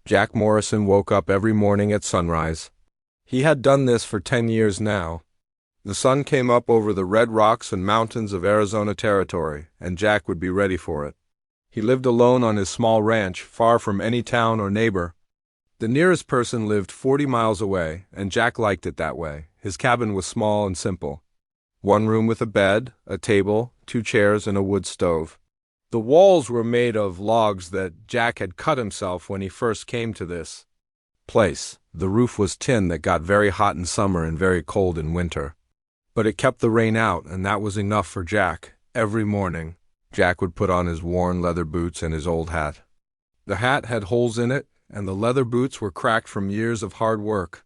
Jack Morrison woke up every morning at sunrise. He had done this for 10 years now. The sun came up over the red rocks and mountains of Arizona Territory, and Jack would be ready for it. He lived alone on his small ranch, far from any town or neighbor. The nearest person lived 40 miles away, and Jack liked it that way. His cabin was small and simple. One room with a bed, a table, 2 chairs, and a wood stove. The walls were made of logs that Jack had cut himself when he first came to this place. The roof was tin that got very hot in summer and very cold in winter. But it kept the rain out, and that was enough for Jack. Every morning, Jack would put on his worn leather boots and his old hat. The hat had holes in it, and the leather boots were cracked from years of hard work.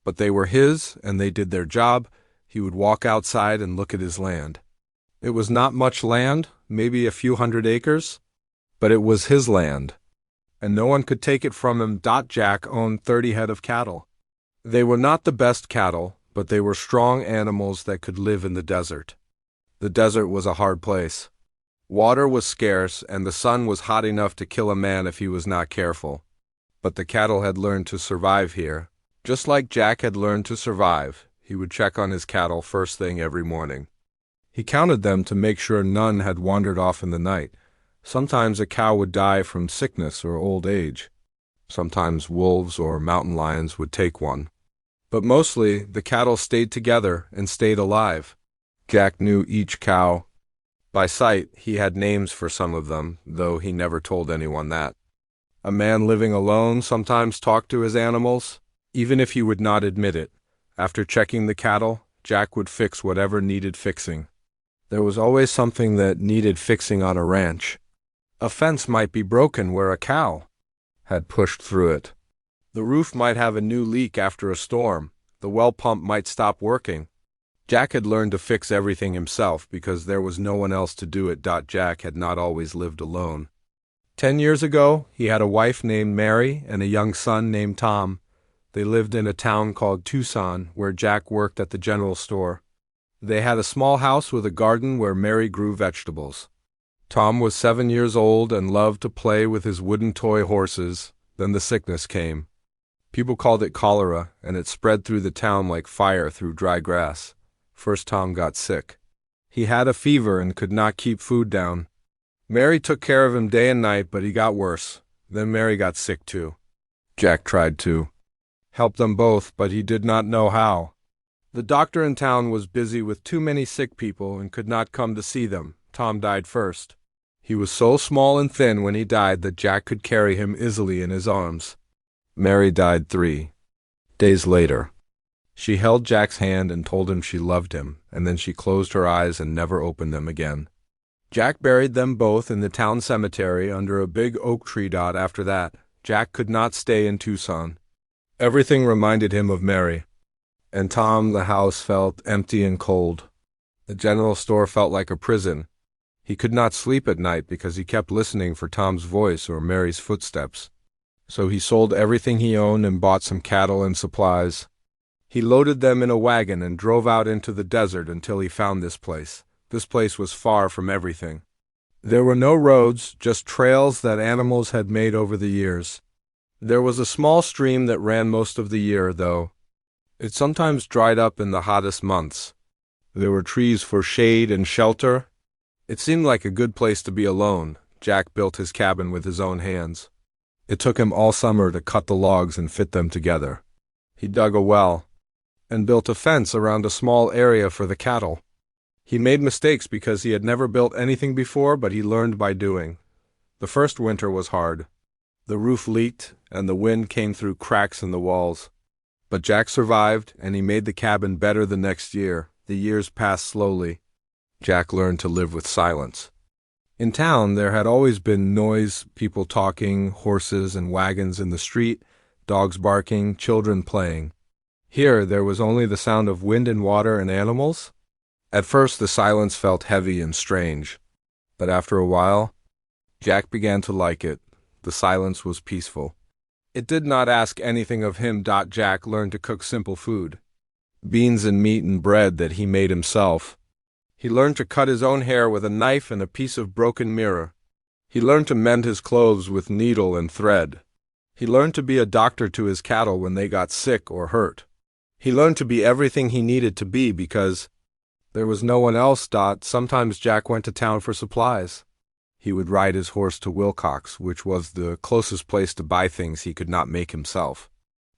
But they were his, and they did their job. He would walk outside and look at his land. It was not much land, maybe a few hundred acres, but it was his land, and no one could take it from him. Jack owned 30 head of cattle. They were not the best cattle, but they were strong animals that could live in the desert. The desert was a hard place. Water was scarce, and the sun was hot enough to kill a man if he was not careful. But the cattle had learned to survive here. Just like Jack had learned to survive, he would check on his cattle first thing every morning. He counted them to make sure none had wandered off in the night. Sometimes a cow would die from sickness or old age. Sometimes wolves or mountain lions would take one. But mostly, the cattle stayed together and stayed alive. Jack knew each cow by sight. He had names for some of them, though he never told anyone that. A man living alone sometimes talked to his animals, even if he would not admit it. After checking the cattle, Jack would fix whatever needed fixing. There was always something that needed fixing on a ranch. A fence might be broken where a cow had pushed through it. The roof might have a new leak after a storm. The well pump might stop working. Jack had learned to fix everything himself because there was no one else to do it. Jack had not always lived alone. 10 years ago, he had a wife named Mary and a young son named Tom. They lived in a town called Tucson, where Jack worked at the general store. They had a small house with a garden where Mary grew vegetables. Tom was 7 years old and loved to play with his wooden toy horses. Then the sickness came. People called it cholera, and it spread through the town like fire through dry grass. First Tom got sick. He had a fever and could not keep food down. Mary took care of him day and night, but he got worse. Then Mary got sick too. Jack tried to help them both, but he did not know how. The doctor in town was busy with too many sick people and could not come to see them. Tom died first. He was so small and thin when he died that Jack could carry him easily in his arms. Mary died 3 days later. She held Jack's hand and told him she loved him, and then she closed her eyes and never opened them again. Jack buried them both in the town cemetery under a big oak tree. After that, Jack could not stay in Tucson. Everything reminded him of Mary. And Tom, the house felt empty and cold. The general store felt like a prison. He could not sleep at night because he kept listening for Tom's voice or Mary's footsteps. So he sold everything he owned and bought some cattle and supplies. He loaded them in a wagon and drove out into the desert until he found this place. This place was far from everything. There were no roads, just trails that animals had made over the years. There was a small stream that ran most of the year, though. It sometimes dried up in the hottest months. There were trees for shade and shelter. It seemed like a good place to be alone. Jack built his cabin with his own hands. It took him all summer to cut the logs and fit them together. He dug a well and built a fence around a small area for the cattle. He made mistakes because he had never built anything before, but he learned by doing. The first winter was hard. The roof leaked, and the wind came through cracks in the walls. But Jack survived, and he made the cabin better the next year. The years passed slowly. Jack learned to live with silence. In town, there had always been noise, people talking, horses and wagons in the street, dogs barking, children playing. Here, there was only the sound of wind and water and animals. At first, the silence felt heavy and strange. But after a while, Jack began to like it. The silence was peaceful. It did not ask anything of him. Jack learned to cook simple food. Beans and meat and bread that he made himself. He learned to cut his own hair with a knife and a piece of broken mirror. He learned to mend his clothes with needle and thread. He learned to be a doctor to his cattle when they got sick or hurt. He learned to be everything he needed to be because there was no one else. Sometimes Jack went to town for supplies. He would ride his horse to Wilcox, which was the closest place to buy things he could not make himself.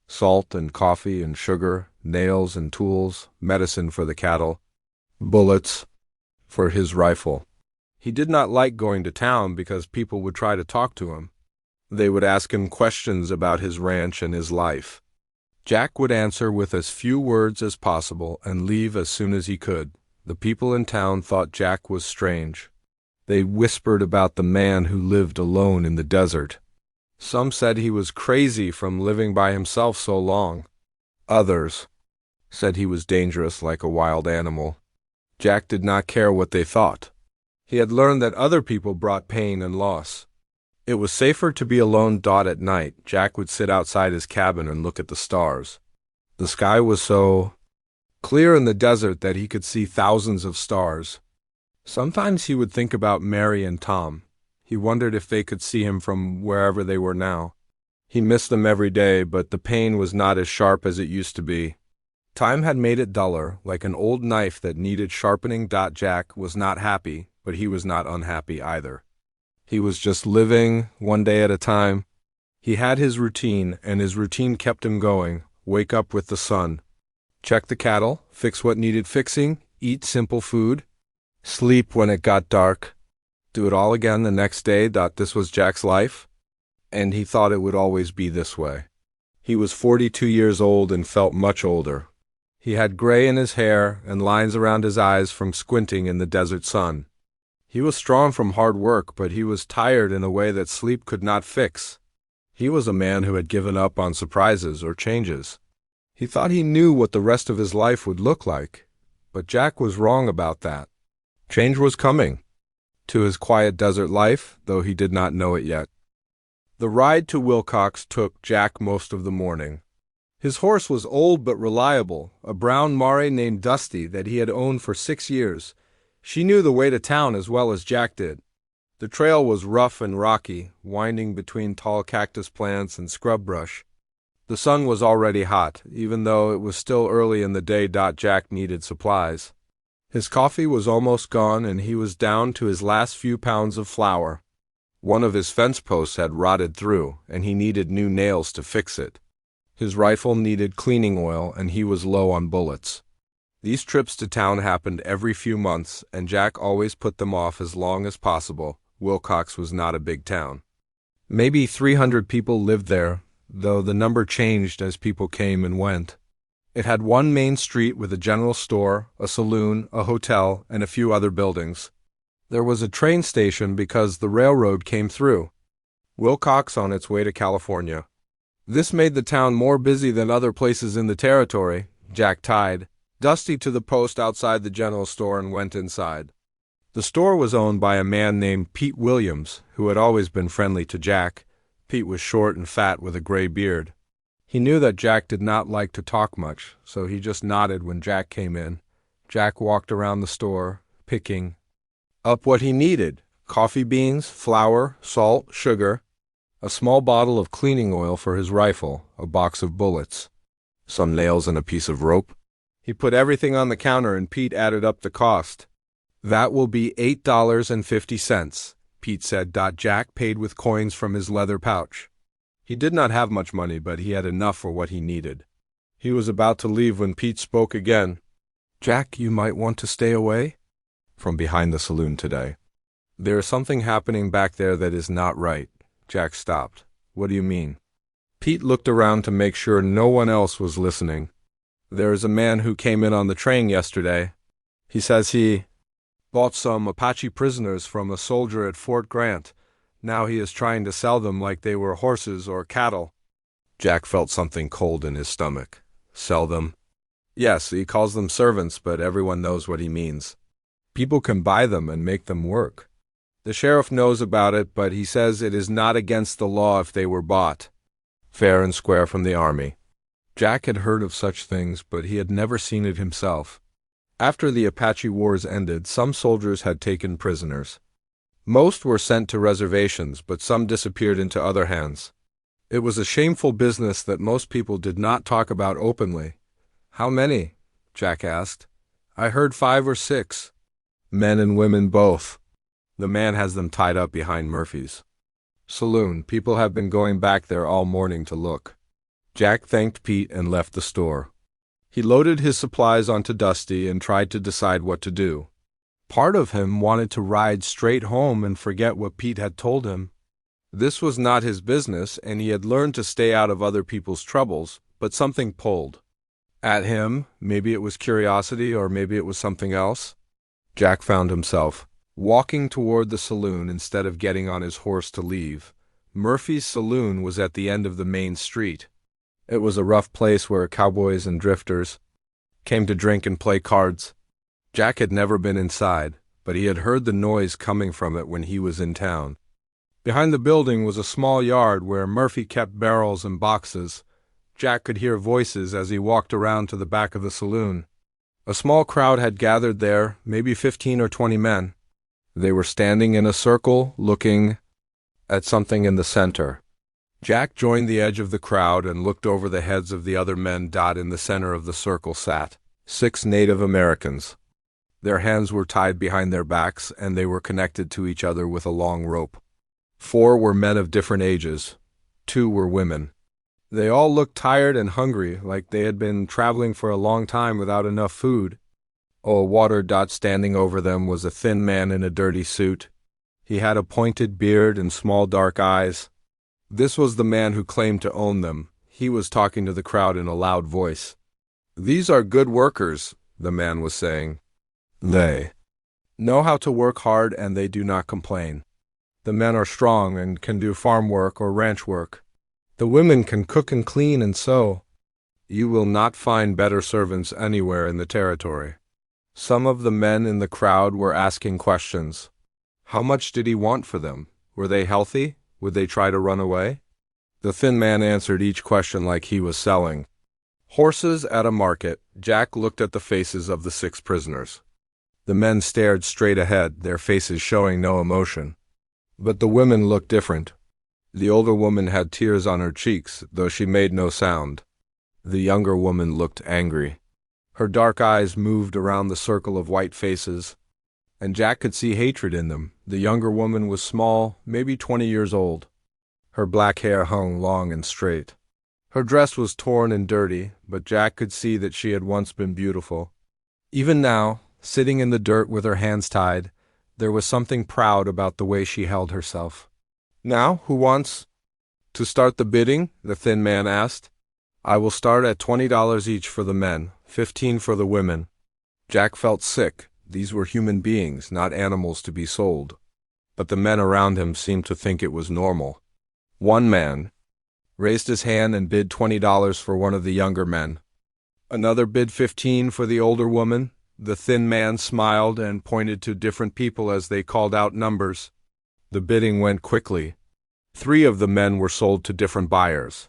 Salt and coffee and sugar, nails and tools, medicine for the cattle, bullets for his rifle. He did not like going to town because people would try to talk to him. They would ask him questions about his ranch and his life. Jack would answer with as few words as possible and leave as soon as he could. The people in town thought Jack was strange. They whispered about the man who lived alone in the desert. Some said he was crazy from living by himself so long. Others said he was dangerous like a wild animal. Jack did not care what they thought. He had learned that other people brought pain and loss. It was safer to be alone. At night, Jack would sit outside his cabin and look at the stars. The sky was so clear in the desert that he could see thousands of stars. Sometimes he would think about Mary and Tom. He wondered if they could see him from wherever they were now. He missed them every day, but the pain was not as sharp as it used to be. Time had made it duller, like an old knife that needed sharpening. Jack was not happy, but he was not unhappy either. He was just living one day at a time. He had his routine, and his routine kept him going. Wake up with the sun. Check the cattle, fix what needed fixing, eat simple food, sleep when it got dark. Do it all again the next day. This was Jack's life, and he thought it would always be this way. He was 42 years old and felt much older. He had gray in his hair and lines around his eyes from squinting in the desert sun. He was strong from hard work, but he was tired in a way that sleep could not fix. He was a man who had given up on surprises or changes. He thought he knew what the rest of his life would look like, but Jack was wrong about that. Change was coming to his quiet desert life, though he did not know it yet. The ride to Wilcox took Jack most of the morning. His horse was old but reliable, a brown mare named Dusty that he had owned for 6 years. She knew the way to town as well as Jack did. The trail was rough and rocky, winding between tall cactus plants and scrub brush. The sun was already hot, even though it was still early in the day. Jack needed supplies. His coffee was almost gone, and he was down to his last few pounds of flour. One of his fence posts had rotted through, and he needed new nails to fix it. His rifle needed cleaning oil, and he was low on bullets. These trips to town happened every few months, and Jack always put them off as long as possible. Wilcox was not a big town. Maybe 300 people lived there, though the number changed as people came and went. It had one main street with a general store, a saloon, a hotel, and a few other buildings. There was a train station because the railroad came through. Wilcox on its way to California. This made the town more busy than other places in the territory. Jack tied Dusty to the post outside the general store and went inside. The store was owned by a man named Pete Williams, who had always been friendly to Jack. Pete was short and fat with a gray beard. He knew that Jack did not like to talk much, so he just nodded when Jack came in. Jack walked around the store, picking up what he needed: coffee beans, flour, salt, sugar, a small bottle of cleaning oil for his rifle, a box of bullets, some nails and a piece of rope. He put everything on the counter and Pete added up the cost. "That will be $8.50, Pete said. Jack paid with coins from his leather pouch. He did not have much money, but he had enough for what he needed. He was about to leave when Pete spoke again. "Jack, you might want to stay away from behind the saloon today. There is something happening back there that is not right." Jack stopped. "What do you mean?" Pete looked around to make sure no one else was listening. "There is a man who came in on the train yesterday. He says he bought some Apache prisoners from a soldier at Fort Grant. Now he is trying to sell them like they were horses or cattle." Jack felt something cold in his stomach. Sell them? Yes, he calls them servants, but everyone knows what he means. People can buy them and make them work. The sheriff knows about it, but he says it is not against the law if they were bought fair and square from the army. Jack had heard of such things, but he had never seen it himself. After the Apache wars ended, some soldiers had taken prisoners. Most were sent to reservations, but some disappeared into other hands. It was a shameful business that most people did not talk about openly. "How many?" Jack asked. "I heard 5 or 6. Men and women both. The man has them tied up behind Murphy's saloon. People have been going back there all morning to look." Jack thanked Pete and left the store. He loaded his supplies onto Dusty and tried to decide what to do. Part of him wanted to ride straight home and forget what Pete had told him. This was not his business, and he had learned to stay out of other people's troubles, but something pulled at him. Maybe it was curiosity, or maybe it was something else. Jack found himself walking toward the saloon instead of getting on his horse to leave. Murphy's saloon was at the end of the main street. It was a rough place where cowboys and drifters came to drink and play cards. Jack had never been inside, but he had heard the noise coming from it when he was in town. Behind the building was a small yard where Murphy kept barrels and boxes. Jack could hear voices as he walked around to the back of the saloon. A small crowd had gathered there, maybe 15 or 20 men. They were standing in a circle, looking at something in the center. Jack joined the edge of the crowd and looked over the heads of the other men. In the center of the circle sat 6 Native Americans. Their hands were tied behind their backs, and they were connected to each other with a long rope. 4 were men of different ages. 2 were women. They all looked tired and hungry, like they had been traveling for a long time without enough food. Standing over them was a thin man in a dirty suit. He had a pointed beard and small dark eyes. This was the man who claimed to own them. He was talking to the crowd in a loud voice. "These are good workers," the man was saying. "They know how to work hard, and they do not complain. The men are strong and can do farm work or ranch work. The women can cook and clean and sew. You will not find better servants anywhere in the territory." Some of the men in the crowd were asking questions. How much did he want for them? Were they healthy? Would they try to run away? The thin man answered each question like he was selling horses at a market. Jack looked at the faces of the 6 prisoners. The men stared straight ahead, their faces showing no emotion. But the women looked different. The older woman had tears on her cheeks, though she made no sound. The younger woman looked angry. Her dark eyes moved around the circle of white faces, and Jack could see hatred in them. The younger woman was small, maybe 20 years old. Her black hair hung long and straight. Her dress was torn and dirty, but Jack could see that she had once been beautiful. Even now, sitting in the dirt with her hands tied, there was something proud about the way she held herself. "Now, who wants to start the bidding?" the thin man asked. "I will start at $20 each for the men, 15 for the women." Jack felt sick. These were human beings, not animals to be sold. But the men around him seemed to think it was normal. One man raised his hand and bid $20 for one of the younger men. Another bid 15 for the older woman. The thin man smiled and pointed to different people as they called out numbers. The bidding went quickly. 3 of the men were sold to different buyers.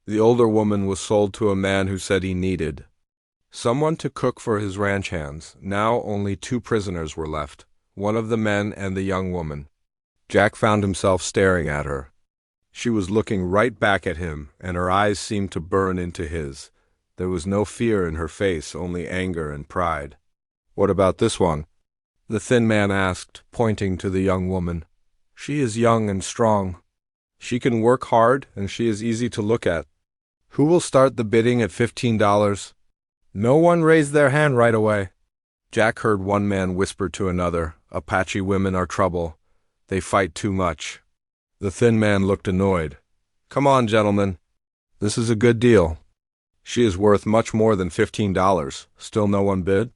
The older woman was sold to a man who said he needed someone to cook for his ranch hands. Now only 2 prisoners were left, one of the men and the young woman. Jack found himself staring at her. She was looking right back at him, and her eyes seemed to burn into his. There was no fear in her face, only anger and pride. "What about this one?" the thin man asked, pointing to the young woman. "She is young and strong. She can work hard, and she is easy to look at. Who will start the bidding at $15? No one raised their hand right away. Jack heard one man whisper to another, "Apache women are trouble. They fight too much." The thin man looked annoyed. "Come on, gentlemen. This is a good deal. She is worth much more than $15. Still no one bid?"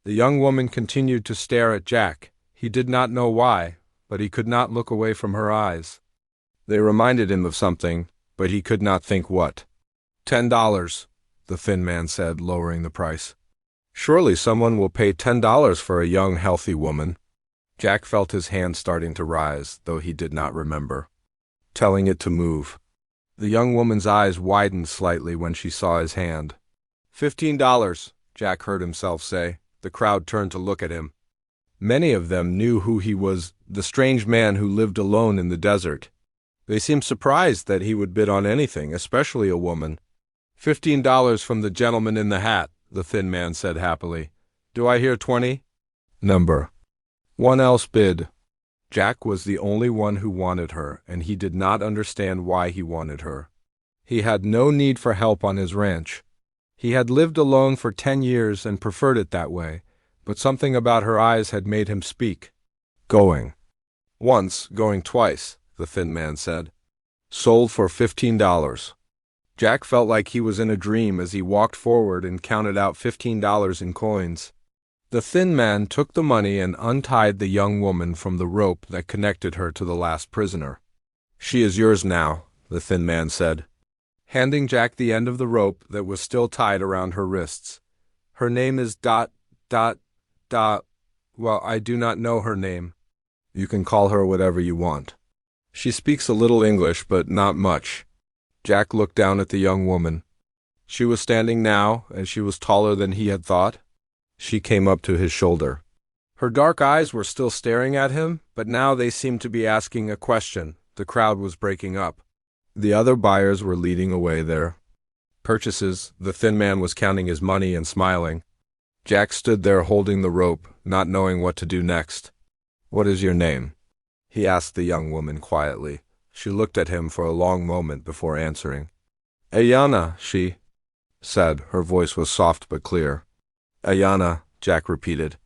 The young woman continued to stare at Jack. He did not know why, but he could not look away from her eyes. They reminded him of something, but he could not think what. $10, the thin man said, lowering the price. "Surely someone will pay $10 for a young, healthy woman." Jack felt his hand starting to rise, though he did not remember telling it to move. The young woman's eyes widened slightly when she saw his hand. $15, Jack heard himself say. The crowd turned to look at him. Many of them knew who he was, the strange man who lived alone in the desert. They seemed surprised that he would bid on anything, especially a woman. $15 from the gentleman in the hat, the thin man said happily. Do I hear 20? Number. One else bid. Jack was the only one who wanted her, and he did not understand why he wanted her. He had no need for help on his ranch. He had lived alone for 10 years and preferred it that way, but something about her eyes had made him speak. Going. Once, going twice, the thin man said. Sold for $15. Jack felt like he was in a dream as he walked forward and counted out $15 in coins. The thin man took the money and untied the young woman from the rope that connected her to the last prisoner. She is yours now, the thin man said, handing Jack the end of the rope that was still tied around her wrists. Her name is ... Well, I do not know her name. You can call her whatever you want. She speaks a little English, but not much. Jack looked down at the young woman. She was standing now, and she was taller than he had thought. She came up to his shoulder. Her dark eyes were still staring at him, but now they seemed to be asking a question. The crowd was breaking up. The other buyers were leading away their purchases. The thin man was counting his money and smiling. Jack stood there holding the rope, not knowing what to do next. What is your name? He asked the young woman quietly. She looked at him for a long moment before answering. Ayana, she said. Her voice was soft but clear. Ayana, Jack repeated.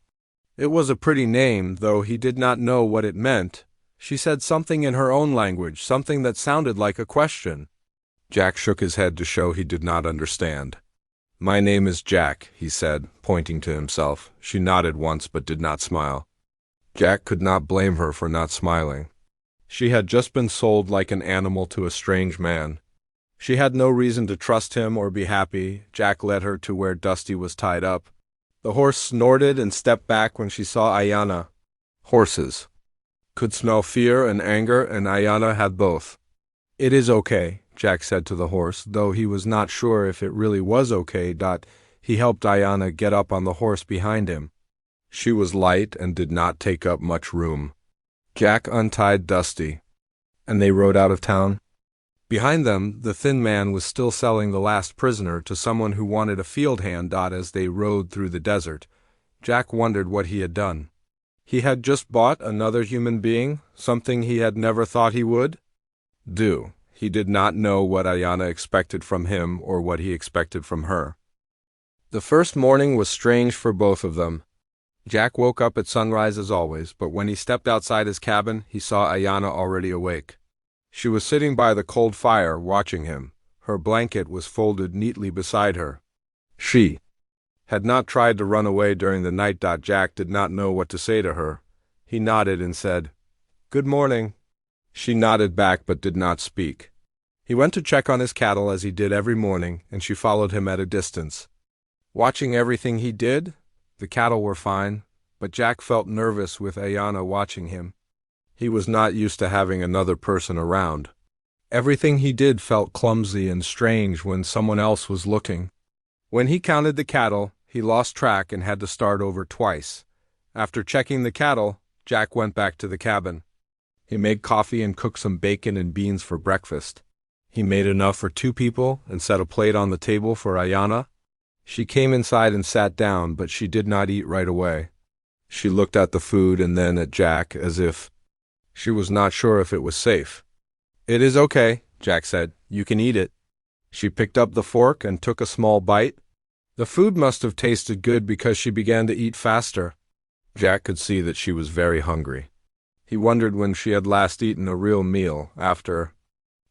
It was a pretty name, though he did not know what it meant. She said something in her own language, something that sounded like a question. Jack shook his head to show he did not understand. My name is Jack, he said, pointing to himself. She nodded once but did not smile. Jack could not blame her for not smiling. She had just been sold like an animal to a strange man. She had no reason to trust him or be happy. Jack led her to where Dusty was tied up. The horse snorted and stepped back when she saw Ayana. Horses could smell fear and anger, and Ayana had both. It is okay, Jack said to the horse, though he was not sure if it really was okay. He helped Ayana get up on the horse behind him. She was light and did not take up much room. Jack untied Dusty, and they rode out of town. Behind them, the thin man was still selling the last prisoner to someone who wanted a field hand. As they rode through the desert, Jack wondered what he had done. He had just bought another human being, something he had never thought he would do. He did not know what Ayana expected from him or what he expected from her. The first morning was strange for both of them. Jack woke up at sunrise as always, but when he stepped outside his cabin, he saw Ayana already awake. She was sitting by the cold fire, watching him. Her blanket was folded neatly beside her. She had not tried to run away during the night. Jack did not know what to say to her. He nodded and said, "Good morning." She nodded back but did not speak. He went to check on his cattle as he did every morning, and she followed him at a distance. Watching everything he did, the cattle were fine, but Jack felt nervous with Ayana watching him. He was not used to having another person around. Everything he did felt clumsy and strange when someone else was looking. When he counted the cattle, he lost track and had to start over twice. After checking the cattle, Jack went back to the cabin. He made coffee and cooked some bacon and beans for breakfast. He made enough for 2 people and set a plate on the table for Ayana. She came inside and sat down, but she did not eat right away. She looked at the food and then at Jack as if she was not sure if it was safe. It is okay, Jack said. You can eat it. She picked up the fork and took a small bite. The food must have tasted good because she began to eat faster. Jack could see that she was very hungry. He wondered when she had last eaten a real meal. After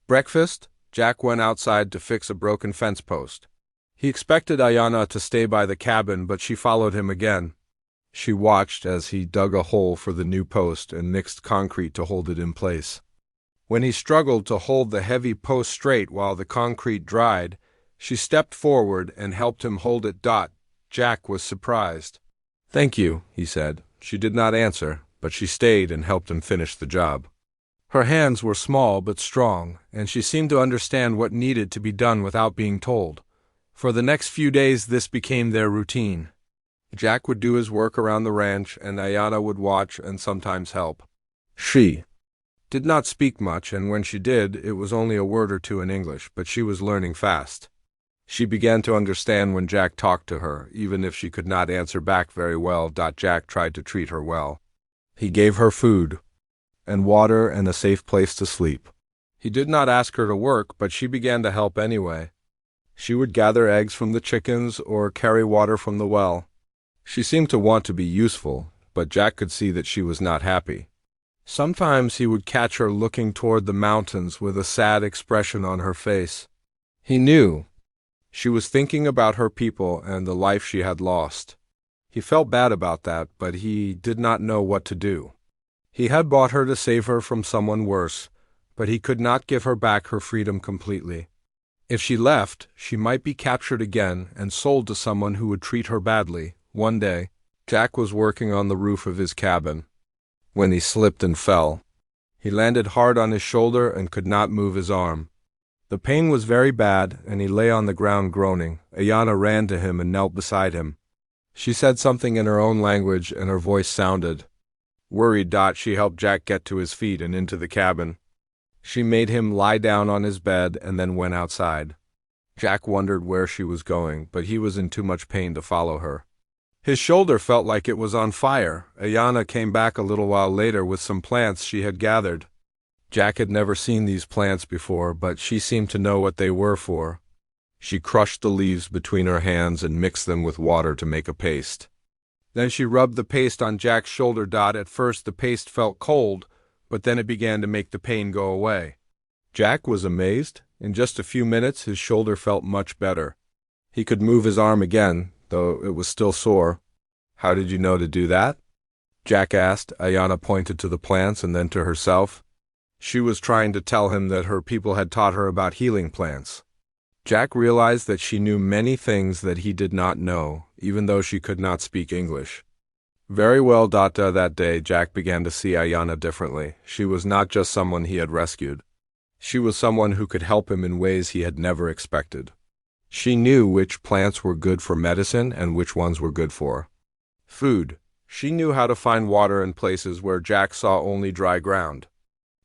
breakfast, Jack went outside to fix a broken fence post. He expected Ayana to stay by the cabin, but she followed him again. She watched as he dug a hole for the new post and mixed concrete to hold it in place. When he struggled to hold the heavy post straight while the concrete dried, she stepped forward and helped him hold it. Jack was surprised. "Thank you," he said. She did not answer, but she stayed and helped him finish the job. Her hands were small but strong, and she seemed to understand what needed to be done without being told. For the next few days this became their routine. Jack would do his work around the ranch, and Ayana would watch and sometimes help. She did not speak much, and when she did, it was only a word or two in English, but she was learning fast. She began to understand when Jack talked to her, even if she could not answer back very well. Jack tried to treat her well. He gave her food and water and a safe place to sleep. He did not ask her to work, but she began to help anyway. She would gather eggs from the chickens or carry water from the well. She seemed to want to be useful, but Jack could see that she was not happy. Sometimes he would catch her looking toward the mountains with a sad expression on her face. He knew she was thinking about her people and the life she had lost. He felt bad about that, but he did not know what to do. He had bought her to save her from someone worse, but he could not give her back her freedom completely. If she left, she might be captured again and sold to someone who would treat her badly. One day, Jack was working on the roof of his cabin when he slipped and fell. He landed hard on his shoulder and could not move his arm. The pain was very bad, and he lay on the ground groaning. Ayana ran to him and knelt beside him. She said something in her own language, and her voice sounded worried. She helped Jack get to his feet and into the cabin. She made him lie down on his bed and then went outside. Jack wondered where she was going, but he was in too much pain to follow her. His shoulder felt like it was on fire. Ayana came back a little while later with some plants she had gathered. Jack had never seen these plants before, but she seemed to know what they were for. She crushed the leaves between her hands and mixed them with water to make a paste. Then she rubbed the paste on Jack's shoulder. At first the paste felt cold, but then it began to make the pain go away. Jack was amazed. In just a few minutes his shoulder felt much better. He could move his arm again, though it was still sore. "How did you know to do that?" Jack asked. Ayana pointed to the plants and then to herself. She was trying to tell him that her people had taught her about healing plants. Jack realized that she knew many things that he did not know, even though she could not speak English. Very well. That day, Jack began to see Ayana differently. She was not just someone he had rescued. She was someone who could help him in ways he had never expected. She knew which plants were good for medicine and which ones were good for food. She knew how to find water in places where Jack saw only dry ground.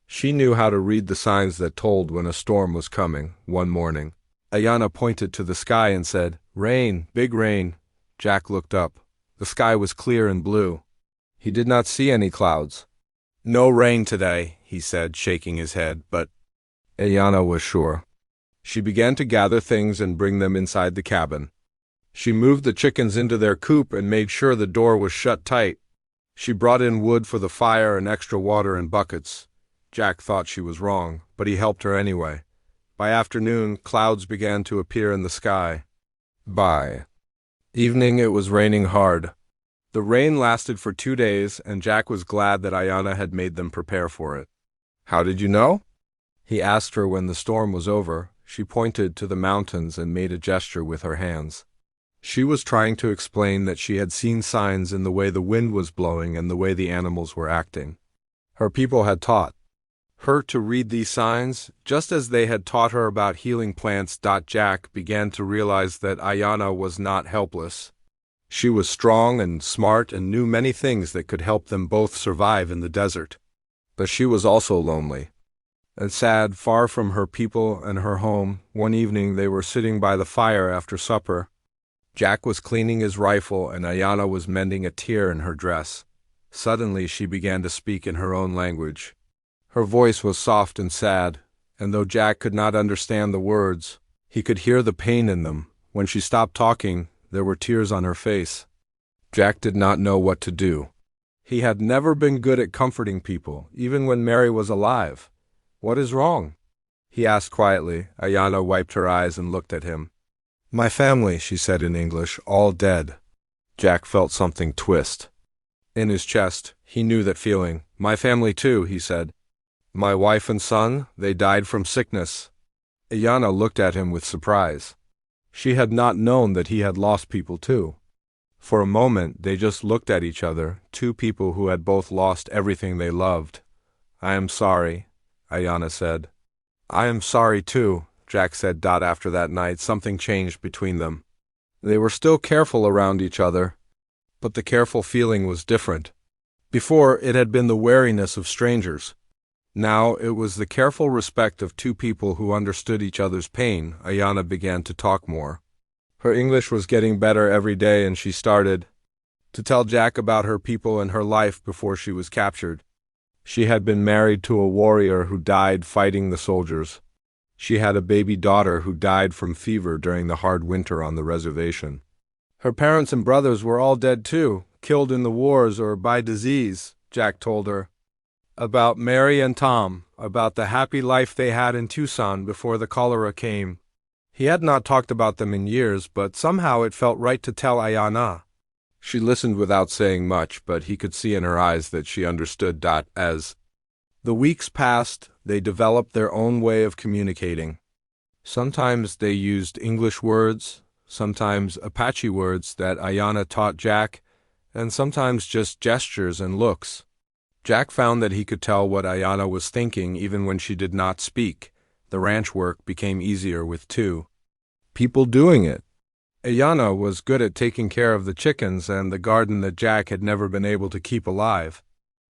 She knew how to read the signs that told when a storm was coming. One morning, Ayana pointed to the sky and said, "Rain, big rain." Jack looked up. The sky was clear and blue. He did not see any clouds. "No rain today," he said, shaking his head, but Ayana was sure. She began to gather things and bring them inside the cabin. She moved the chickens into their coop and made sure the door was shut tight. She brought in wood for the fire and extra water in buckets. Jack thought she was wrong, but he helped her anyway. By afternoon, clouds began to appear in the sky. By evening, it was raining hard. The rain lasted for 2 days, and Jack was glad that Ayana had made them prepare for it. "How did you know?" he asked her when the storm was over. She pointed to the mountains and made a gesture with her hands. She was trying to explain that she had seen signs in the way the wind was blowing and the way the animals were acting. Her people had taught her to read these signs, just as they had taught her about healing plants. Jack began to realize that Ayana was not helpless. She was strong and smart and knew many things that could help them both survive in the desert. But she was also lonely and sad, far from her people and her home. One evening they were sitting by the fire after supper. Jack was cleaning his rifle and Ayana was mending a tear in her dress. Suddenly she began to speak in her own language. Her voice was soft and sad, and though Jack could not understand the words, he could hear the pain in them. When she stopped talking, there were tears on her face. Jack did not know what to do. He had never been good at comforting people, even when Mary was alive. "What is wrong?" he asked quietly. Ayana wiped her eyes and looked at him. "My family," she said in English, "all dead." Jack felt something twist in his chest. He knew that feeling. "My family too," he said. "My wife and son, they died from sickness." Ayana looked at him with surprise. She had not known that he had lost people too. For a moment they just looked at each other, two people who had both lost everything they loved. "I am sorry," Ayana said. "I am sorry too," Jack said. After that night, something changed between them. They were still careful around each other, but the careful feeling was different. Before, it had been the wariness of strangers. Now it was the careful respect of two people who understood each other's pain. Ayana began to talk more. Her English was getting better every day, and she started to tell Jack about her people and her life before she was captured. She had been married to a warrior who died fighting the soldiers. She had a baby daughter who died from fever during the hard winter on the reservation. Her parents and brothers were all dead too, killed in the wars or by disease, Jack told her. About Mary and Tom, about the happy life they had in Tucson before the cholera came. He had not talked about them in years, but somehow it felt right to tell Ayana. She listened without saying much, but he could see in her eyes that she understood. As the weeks passed, they developed their own way of communicating. Sometimes they used English words, sometimes Apache words that Ayana taught Jack, and sometimes just gestures and looks. Jack found that he could tell what Ayana was thinking even when she did not speak. The ranch work became easier with two people doing it. Ayana was good at taking care of the chickens and the garden that Jack had never been able to keep alive.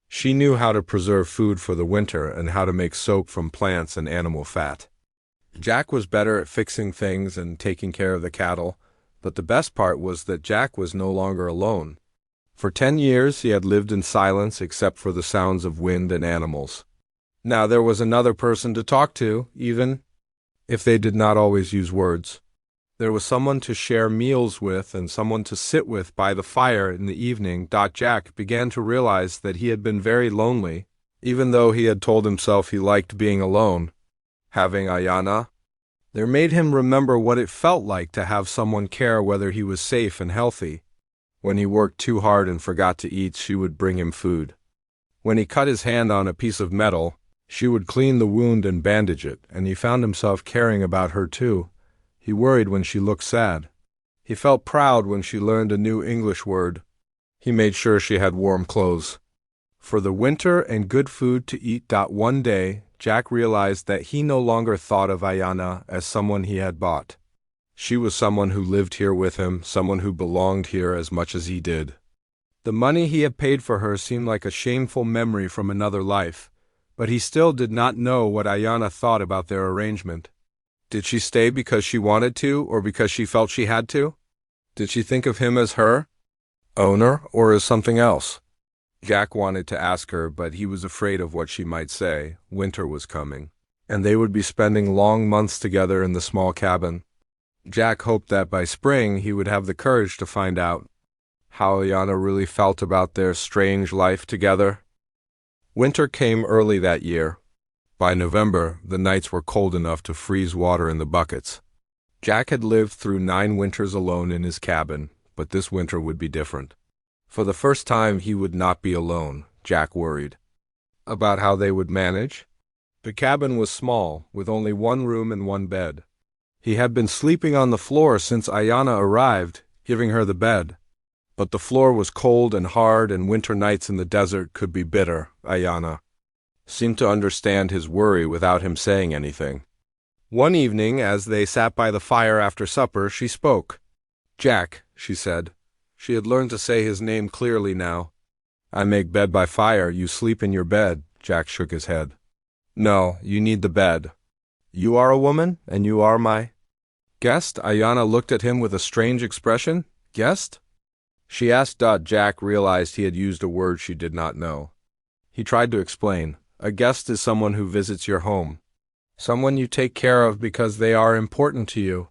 She knew how to preserve food for the winter and how to make soap from plants and animal fat. Jack was better at fixing things and taking care of the cattle, but the best part was that Jack was no longer alone. For 10 years he had lived in silence except for the sounds of wind and animals. Now there was another person to talk to, even if they did not always use words. There was someone to share meals with and someone to sit with by the fire in the evening. Jack began to realize that he had been very lonely, even though he had told himself he liked being alone. Having Ayana there made him remember what it felt like to have someone care whether he was safe and healthy. When he worked too hard and forgot to eat, she would bring him food. When he cut his hand on a piece of metal, she would clean the wound and bandage it, and he found himself caring about her too. He worried when she looked sad. He felt proud when she learned a new English word. He made sure she had warm clothes. For the winter and good food to eat. One day, Jack realized that he no longer thought of Ayana as someone he had bought. She was someone who lived here with him, someone who belonged here as much as he did. The money he had paid for her seemed like a shameful memory from another life, but he still did not know what Ayana thought about their arrangement. Did she stay because she wanted to, or because she felt she had to? Did she think of him as her owner, or as something else? Jack wanted to ask her, but he was afraid of what she might say. Winter was coming, and they would be spending long months together in the small cabin. Jack hoped that by spring he would have the courage to find out how Ayana really felt about their strange life together. Winter came early that year. By November, the nights were cold enough to freeze water in the buckets. Jack had lived through 9 winters alone in his cabin, but this winter would be different. For the first time he would not be alone. Jack worried about how they would manage. The cabin was small, with only 1 room and 1 bed. He had been sleeping on the floor since Ayana arrived, giving her the bed. But the floor was cold and hard, and winter nights in the desert could be bitter. Ayana seemed to understand his worry without him saying anything. One evening, as they sat by the fire after supper, she spoke. "Jack," she said. She had learned to say his name clearly now. "I make bed by fire. You sleep in your bed." Jack shook his head. "No, you need the bed. You are a woman, and you are my guest." Ayana looked at him with a strange expression. "Guest?" she asked. Jack realized he had used a word she did not know. He tried to explain. "A guest is someone who visits your home. Someone you take care of because they are important to you."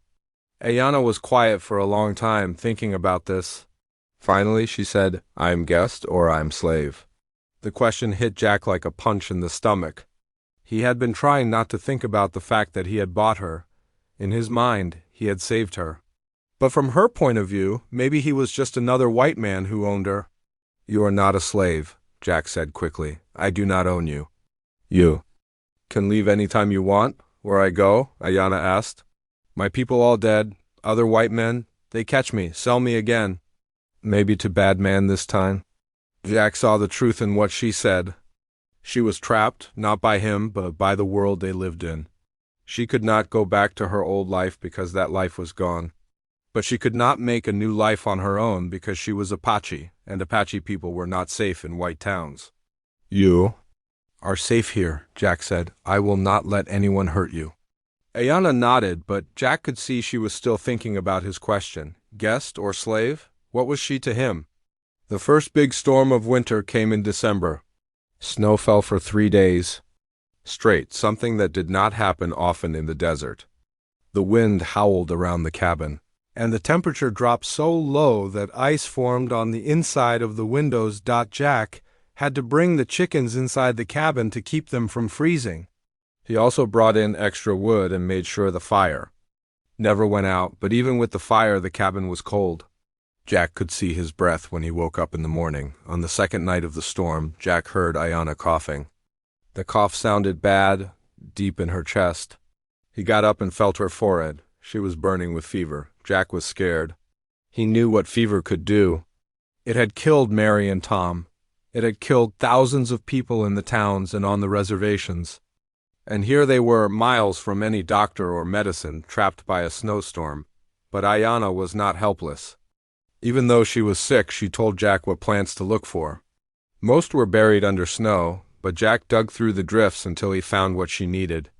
Ayana was quiet for a long time, thinking about this. Finally, she said, "I'm guest or I'm slave." The question hit Jack like a punch in the stomach. He had been trying not to think about the fact that he had bought her. In his mind, he had saved her. But from her point of view, maybe he was just another white man who owned her. "You are not a slave," Jack said quickly. "I do not own you. You can leave any time you want." "Where I go?" Ayana asked. "My people all dead, other white men, they catch me, sell me again. Maybe to bad man this time." Jack saw the truth in what she said. She was trapped, not by him, but by the world they lived in. She could not go back to her old life because that life was gone. But she could not make a new life on her own because she was Apache, and Apache people were not safe in white towns. "You are safe here, Jack said. I will not let anyone hurt you. Ayana nodded, but Jack could see she was still thinking about his question. Guest or slave? What was she to him? The first big storm of winter came in December. Snow fell for 3 days straight, something that did not happen often in the desert. The wind howled around the cabin, and the temperature dropped so low that ice formed on the inside of the windows. Jack had to bring the chickens inside the cabin to keep them from freezing. He also brought in extra wood and made sure the fire never went out, but even with the fire, the cabin was cold. Jack could see his breath when he woke up in the morning. On the second night of the storm, Jack heard Ayana coughing. The cough sounded bad, deep in her chest. He got up and felt her forehead. She was burning with fever. Jack was scared. He knew what fever could do. It had killed Mary and Tom. It had killed thousands of people in the towns and on the reservations. And here they were, miles from any doctor or medicine, trapped by a snowstorm. But Ayana was not helpless. Even though she was sick, she told Jack what plants to look for. Most were buried under snow, but Jack dug through the drifts until he found what she needed.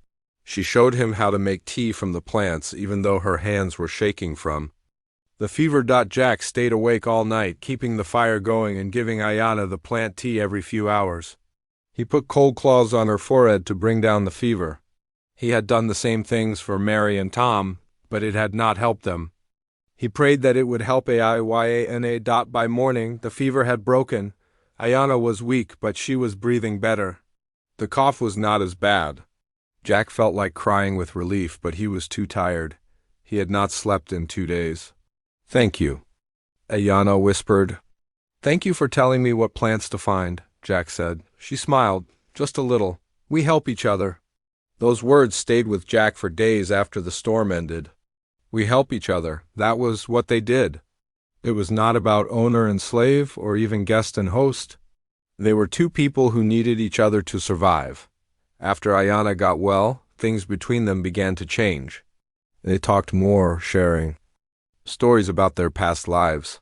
She showed him how to make tea from the plants, even though her hands were shaking from the fever. Jack stayed awake all night, keeping the fire going and giving Ayana the plant tea every few hours. He put cold cloths on her forehead to bring down the fever. He had done the same things for Mary and Tom, but it had not helped them. He prayed that it would help Ayana. By morning, the fever had broken. Ayana was weak, but she was breathing better. The cough was not as bad. Jack felt like crying with relief, but he was too tired. He had not slept in 2 days. Thank you, Ayana whispered. Thank you for telling me what plants to find, Jack said. She smiled, just a little. We help each other. Those words stayed with Jack for days after the storm ended. We help each other. That was what they did. It was not about owner and slave, or even guest and host. They were two people who needed each other to survive. After Ayana got well, things between them began to change. They talked more, sharing stories about their past lives.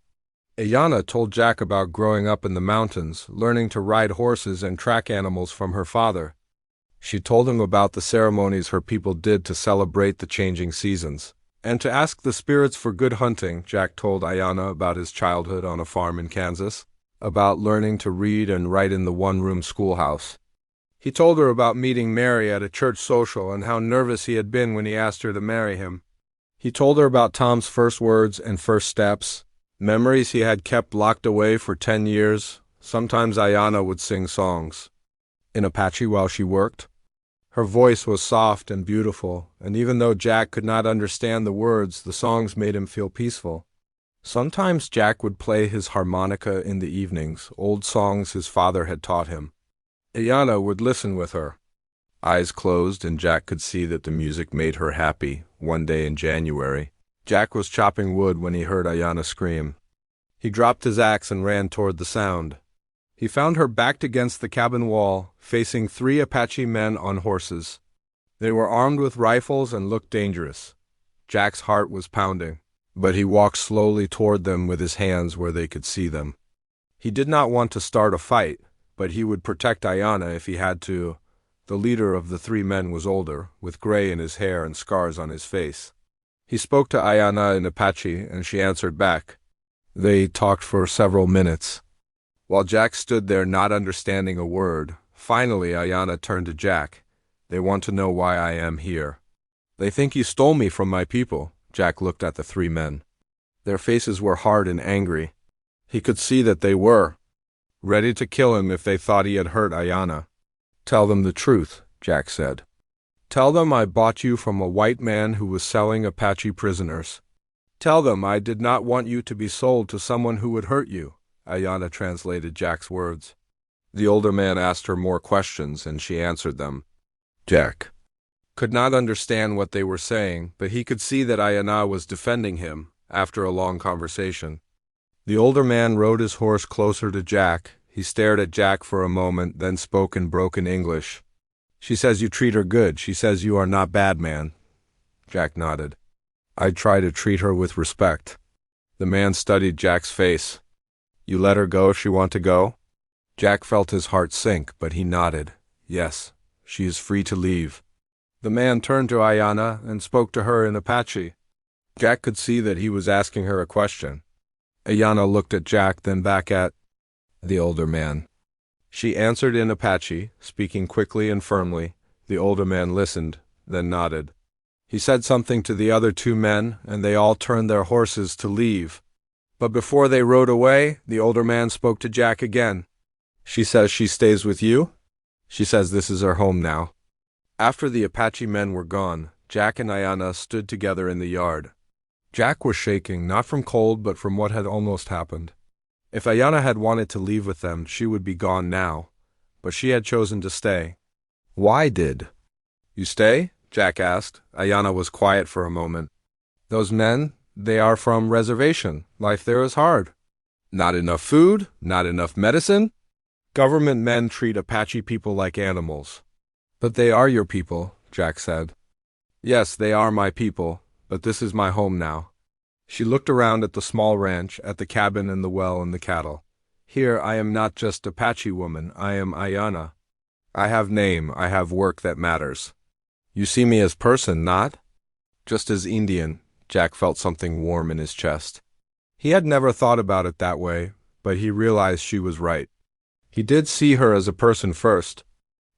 Ayana told Jack about growing up in the mountains, learning to ride horses and track animals from her father. She told him about the ceremonies her people did to celebrate the changing seasons, and to ask the spirits for good hunting. Jack told Ayana about his childhood on a farm in Kansas, about learning to read and write in the one-room schoolhouse. He told her about meeting Mary at a church social and how nervous he had been when he asked her to marry him. He told her about Tom's first words and first steps, memories he had kept locked away for 10 years. Sometimes Ayana would sing songs in Apache while she worked. Her voice was soft and beautiful, and even though Jack could not understand the words, the songs made him feel peaceful. Sometimes Jack would play his harmonica in the evenings, old songs his father had taught him. Ayana would listen with her, eyes closed, and Jack could see that the music made her happy. One day in January, Jack was chopping wood when he heard Ayana scream. He dropped his axe and ran toward the sound. He found her backed against the cabin wall, facing 3 Apache men on horses. They were armed with rifles and looked dangerous. Jack's heart was pounding, but he walked slowly toward them with his hands where they could see them. He did not want to start a fight, but he would protect Ayana if he had to. The leader of the 3 men was older, with gray in his hair and scars on his face. He spoke to Ayana in Apache, and she answered back. They talked for several minutes, while Jack stood there not understanding a word. Finally, Ayana turned to Jack. They want to know why I am here. They think you stole me from my people. Jack looked at the 3 men. Their faces were hard and angry. He could see that they were ready to kill him if they thought he had hurt Ayana. Tell them the truth, Jack said. Tell them I bought you from a white man who was selling Apache prisoners. Tell them I did not want you to be sold to someone who would hurt you. Ayana translated Jack's words. The older man asked her more questions, and she answered them. Jack could not understand what they were saying, but he could see that Ayana was defending him. After a long conversation, the older man rode his horse closer to Jack. He stared at Jack for a moment, then spoke in broken English. She says you treat her good. She says you are not bad man. Jack nodded. I'd try to treat her with respect. The man studied Jack's face. You let her go if she want to go? Jack felt his heart sink, but he nodded. Yes, she is free to leave. The man turned to Ayana and spoke to her in Apache. Jack could see that he was asking her a question. Ayana looked at Jack, then back at the older man. She answered in Apache, speaking quickly and firmly. The older man listened, then nodded. He said something to the other two men, and they all turned their horses to leave. But before they rode away, the older man spoke to Jack again. She says she stays with you? She says this is her home now. After the Apache men were gone, Jack and Ayana stood together in the yard. Jack was shaking, not from cold, but from what had almost happened. If Ayana had wanted to leave with them, she would be gone now. But she had chosen to stay. Why did you stay? Jack asked. Ayana was quiet for a moment. Those men, they are from reservation. Life there is hard. Not enough food, not enough medicine. Government men treat Apache people like animals. But they are your people, Jack said. Yes, they are my people, but this is my home now. She looked around at the small ranch, at the cabin and the well and the cattle. Here I am not just Apache woman, I am Ayana. I have name, I have work that matters. You see me as person, not just as Indian. Jack felt something warm in his chest. He had never thought about it that way, but he realized she was right. He did see her as a person first.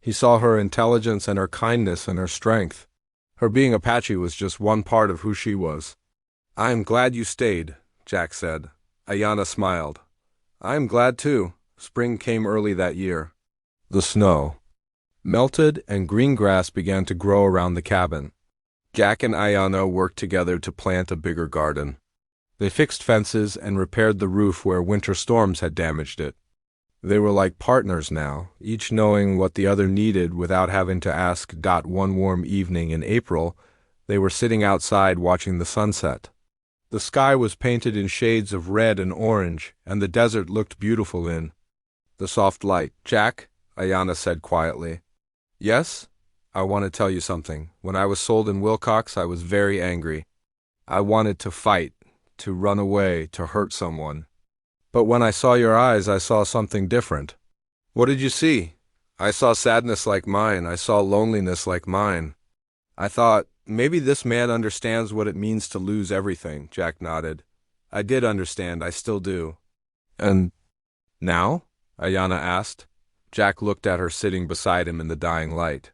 He saw her intelligence and her kindness and her strength. Her being Apache was just one part of who she was. I am glad you stayed, Jack said. Ayana smiled. I am glad too. Spring came early that year. The snow melted and green grass began to grow around the cabin. Jack and Ayana worked together to plant a bigger garden. They fixed fences and repaired the roof where winter storms had damaged it. They were like partners now, each knowing what the other needed without having to ask. One warm evening in April, they were sitting outside watching the sunset. The sky was painted in shades of red and orange, and the desert looked beautiful in the soft light. Jack, Ayana said quietly. Yes? I want to tell you something. When I was sold in Wilcox, I was very angry. I wanted to fight, to run away, to hurt someone. But when I saw your eyes, I saw something different. What did you see? I saw sadness like mine. I saw loneliness like mine. I thought, maybe this man understands what it means to lose everything. Jack nodded. I did understand. I still do. And now? Ayana asked. Jack looked at her sitting beside him in the dying light.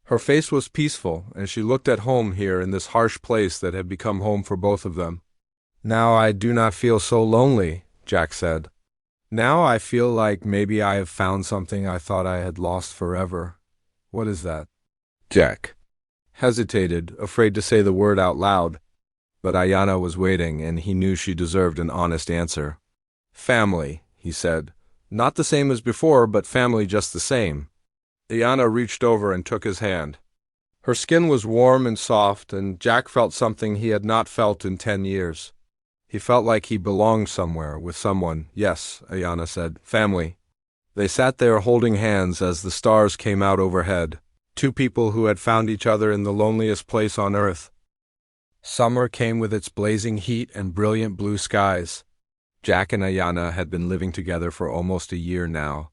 Her face was peaceful, and she looked at home here in this harsh place that had become home for both of them. Now I do not feel so lonely, Jack said. Now I feel like maybe I have found something I thought I had lost forever. What is that? Jack hesitated, afraid to say the word out loud. But Ayana was waiting, and he knew she deserved an honest answer. Family, he said. Not the same as before, but family just the same. Ayana reached over and took his hand. Her skin was warm and soft, and Jack felt something he had not felt in 10 years. He felt like he belonged somewhere, with someone. Yes, Ayana said. Family. They sat there holding hands as the stars came out overhead. Two people who had found each other in the loneliest place on earth. Summer came with its blazing heat and brilliant blue skies. Jack and Ayana had been living together for almost a year now,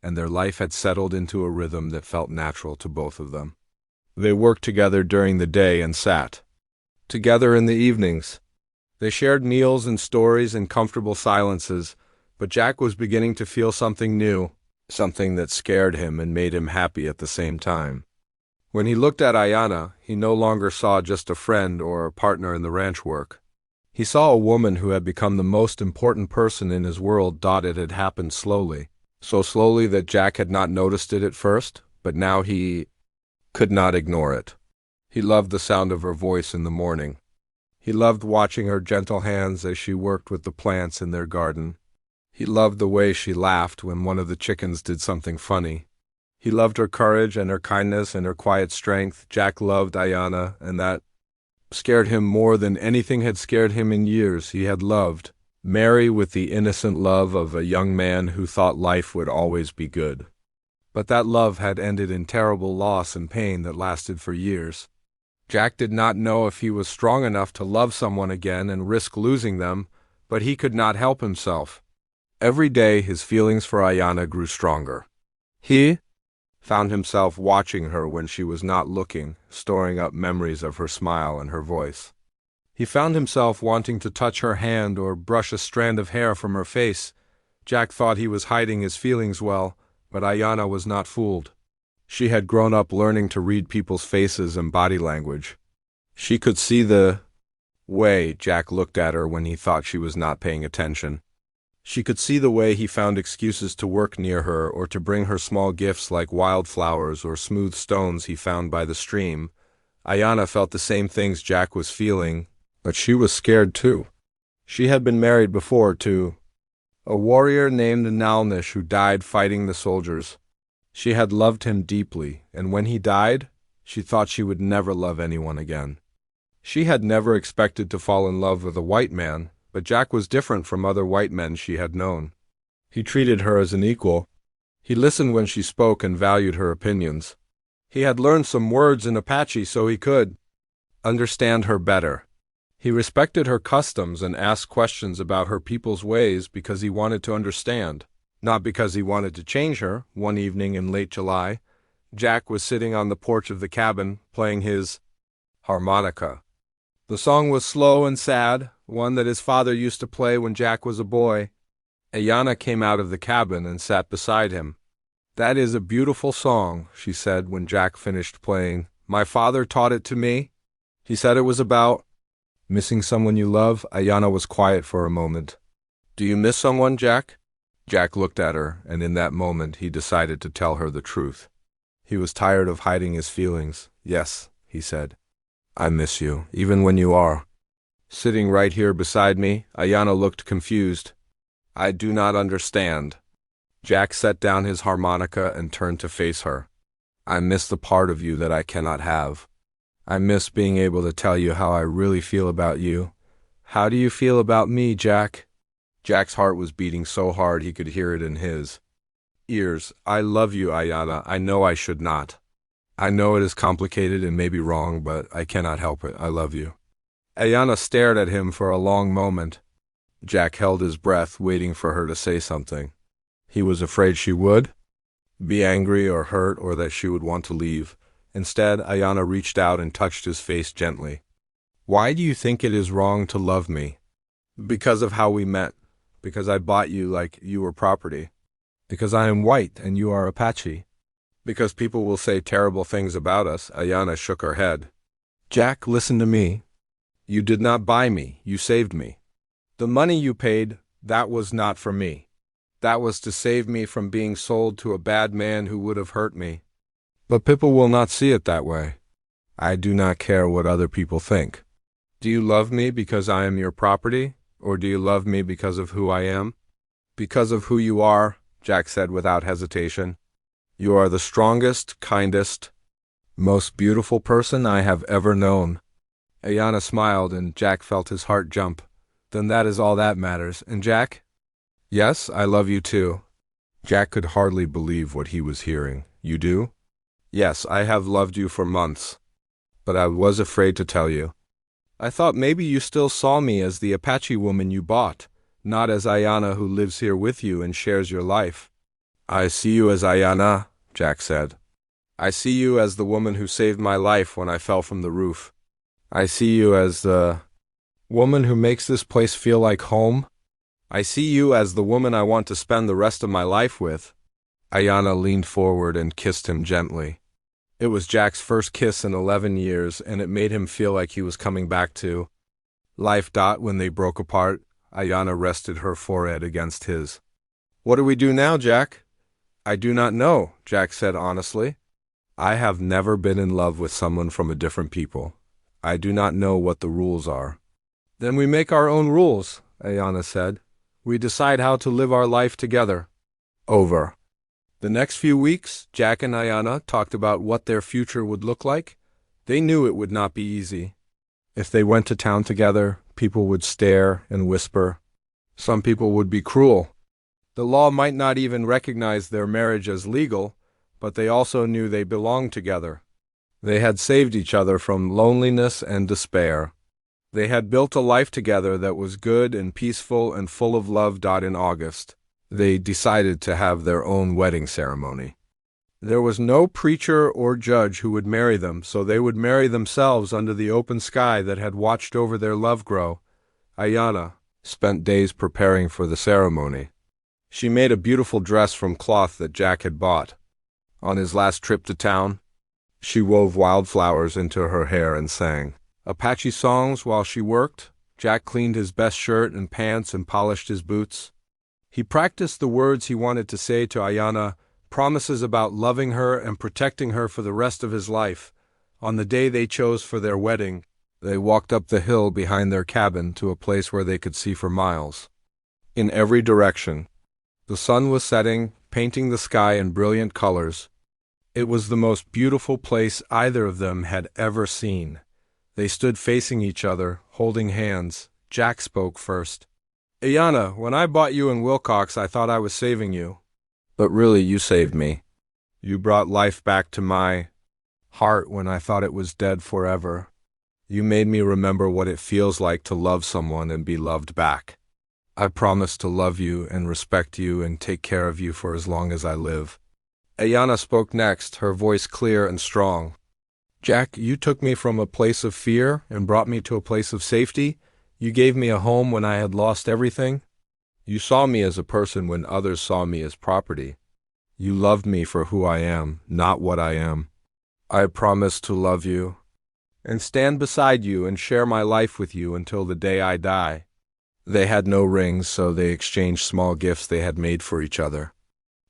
and their life had settled into a rhythm that felt natural to both of them. They worked together during the day and sat together in the evenings. They shared meals and stories and comfortable silences, but Jack was beginning to feel something new, something that scared him and made him happy at the same time. When he looked at Ayana, he no longer saw just a friend or a partner in the ranch work. He saw a woman who had become the most important person in his world. It had happened slowly, so slowly that Jack had not noticed it at first, but now he could not ignore it. He loved the sound of her voice in the morning. He loved watching her gentle hands as she worked with the plants in their garden. He loved the way she laughed when one of the chickens did something funny. He loved her courage and her kindness and her quiet strength. Jack loved Ayana, and that scared him more than anything had scared him in years. He had loved Mary with the innocent love of a young man who thought life would always be good. But that love had ended in terrible loss and pain that lasted for years. Jack did not know if he was strong enough to love someone again and risk losing them, but he could not help himself. Every day his feelings for Ayana grew stronger. He found himself watching her when she was not looking, storing up memories of her smile and her voice. He found himself wanting to touch her hand or brush a strand of hair from her face. Jack thought he was hiding his feelings well, but Ayana was not fooled. She had grown up learning to read people's faces and body language. She could see the way Jack looked at her when he thought she was not paying attention. She could see the way he found excuses to work near her or to bring her small gifts like wildflowers or smooth stones he found by the stream. Ayana felt the same things Jack was feeling, but she was scared too. She had been married before to a warrior named Nalnish who died fighting the soldiers. She had loved him deeply, and when he died, she thought she would never love anyone again. She had never expected to fall in love with a white man, but Jack was different from other white men she had known. He treated her as an equal. He listened when she spoke and valued her opinions. He had learned some words in Apache so he could understand her better. He respected her customs and asked questions about her people's ways because he wanted to understand, not because he wanted to change her. One evening in late July, Jack was sitting on the porch of the cabin playing his harmonica. The song was slow and sad, one that his father used to play when Jack was a boy. Ayana came out of the cabin and sat beside him. "That is a beautiful song," she said when Jack finished playing. "My father taught it to me. He said it was about missing someone you love." Ayana was quiet for a moment. "Do you miss someone, Jack?" Jack looked at her, and in that moment he decided to tell her the truth. He was tired of hiding his feelings. "Yes," he said. "I miss you, even when you are sitting right here beside me." Ayana looked confused. "I do not understand." Jack set down his harmonica and turned to face her. "I miss the part of you that I cannot have. I miss being able to tell you how I really feel about you." "How do you feel about me, Jack?" Jack's heart was beating so hard he could hear it in his ears. "I love you, Ayana. I know I should not. I know it is complicated and maybe wrong, but I cannot help it. I love you." Ayana stared at him for a long moment. Jack held his breath, waiting for her to say something. He was afraid she would be angry or hurt or that she would want to leave. Instead, Ayana reached out and touched his face gently. "Why do you think it is wrong to love me?" "Because of how we met. Because I bought you like you were property. Because I am white and you are Apache. Because people will say terrible things about us." Ayana shook her head. "Jack, listen to me. You did not buy me. You saved me. The money you paid, that was not for me. That was to save me from being sold to a bad man who would have hurt me. But people will not see it that way. I do not care what other people think. Do you love me because I am your property, or do you love me because of who I am?" "Because of who you are," Jack said without hesitation. "You are the strongest, kindest, most beautiful person I have ever known." Ayana smiled and Jack felt his heart jump. "Then that is all that matters. And Jack?" "Yes, I love you too." Jack could hardly believe what he was hearing. "You do?" "Yes, I have loved you for months. But I was afraid to tell you. I thought maybe you still saw me as the Apache woman you bought, not as Ayana who lives here with you and shares your life." "I see you as Ayana," Jack said. "I see you as the woman who saved my life when I fell from the roof. I see you as the woman who makes this place feel like home. I see you as the woman I want to spend the rest of my life with." Ayana leaned forward and kissed him gently. It was Jack's first kiss in 11 years, and it made him feel like he was coming back to life. When they broke apart, Ayana rested her forehead against his. "What do we do now, Jack?" "I do not know," Jack said honestly. "I have never been in love with someone from a different people. I do not know what the rules are." "Then we make our own rules," Ayana said. "We decide how to live our life together." Over the next few weeks, Jack and Ayana talked about what their future would look like. They knew it would not be easy. If they went to town together, people would stare and whisper. Some people would be cruel. The law might not even recognize their marriage as legal, but they also knew they belonged together. They had saved each other from loneliness and despair. They had built a life together that was good and peaceful and full of love. In August, they decided to have their own wedding ceremony. There was no preacher or judge who would marry them, so they would marry themselves under the open sky that had watched over their love grow. Ayana spent days preparing for the ceremony. She made a beautiful dress from cloth that Jack had bought. On his last trip to town, she wove wildflowers into her hair and sang Apache songs while she worked. Jack cleaned his best shirt and pants and polished his boots. He practiced the words he wanted to say to Ayana, promises about loving her and protecting her for the rest of his life. On the day they chose for their wedding, they walked up the hill behind their cabin to a place where they could see for miles. In every direction, the sun was setting, painting the sky in brilliant colors. It was the most beautiful place either of them had ever seen. They stood facing each other, holding hands. Jack spoke first. Ayana, when I bought you in Wilcox, I thought I was saving you. But really, you saved me. You brought life back to my heart when I thought it was dead forever. You made me remember what it feels like to love someone and be loved back. I promise to love you and respect you and take care of you for as long as I live. Ayana spoke next, her voice clear and strong. Jack, you took me from a place of fear and brought me to a place of safety. You gave me a home when I had lost everything. You saw me as a person when others saw me as property. You loved me for who I am, not what I am. I promise to love you and stand beside you and share my life with you until the day I die. They had no rings, so they exchanged small gifts they had made for each other.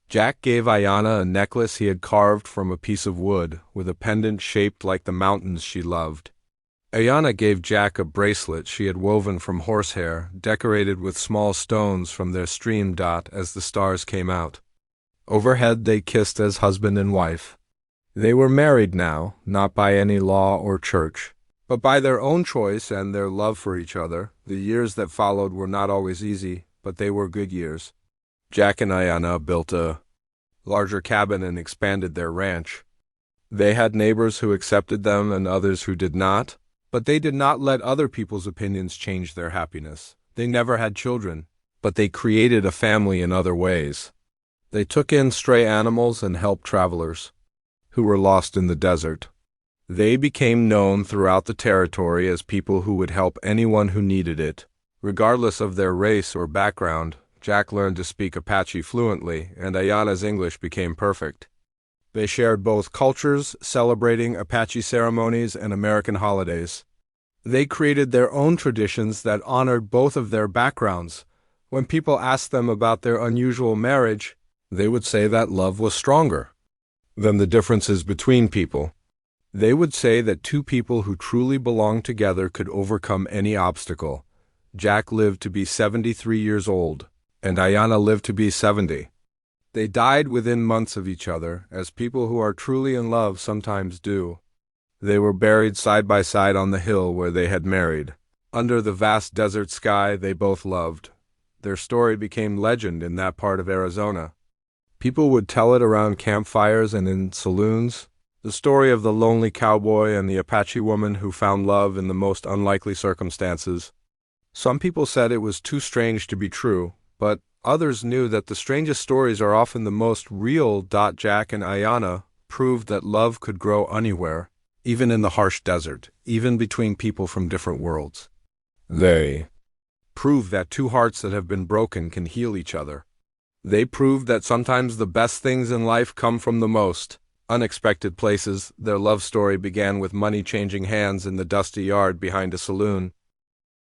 Jack gave Ayana a necklace he had carved from a piece of wood, with a pendant shaped like the mountains she loved. Ayana gave Jack a bracelet she had woven from horsehair, decorated with small stones from their stream dot as the stars came out. Overhead they kissed as husband and wife. They were married now, not by any law or church, but by their own choice and their love for each other. The years that followed were not always easy, but they were good years. Jack and Ayana built a larger cabin and expanded their ranch. They had neighbors who accepted them and others who did not, but they did not let other people's opinions change their happiness. They never had children, but they created a family in other ways. They took in stray animals and helped travelers who were lost in the desert. They became known throughout the territory as people who would help anyone who needed it. Regardless of their race or background, Jack learned to speak Apache fluently, and Ayana's English became perfect. They shared both cultures, celebrating Apache ceremonies and American holidays. They created their own traditions that honored both of their backgrounds. When people asked them about their unusual marriage, they would say that love was stronger than the differences between people. They would say that two people who truly belonged together could overcome any obstacle. Jack lived to be 73 years old, and Ayana lived to be 70. They died within months of each other, as people who are truly in love sometimes do. They were buried side by side on the hill where they had married. Under the vast desert sky they both loved. Their story became legend in that part of Arizona. People would tell it around campfires and in saloons. The story of the lonely cowboy and the Apache woman who found love in the most unlikely circumstances. Some people said it was too strange to be true, but others knew that the strangest stories are often the most real. Jack and Ayana proved that love could grow anywhere, even in the harsh desert, even between people from different worlds. They proved that two hearts that have been broken can heal each other. They proved that sometimes the best things in life come from the most unexpected places. Their love story began with money changing hands in the dusty yard behind a saloon.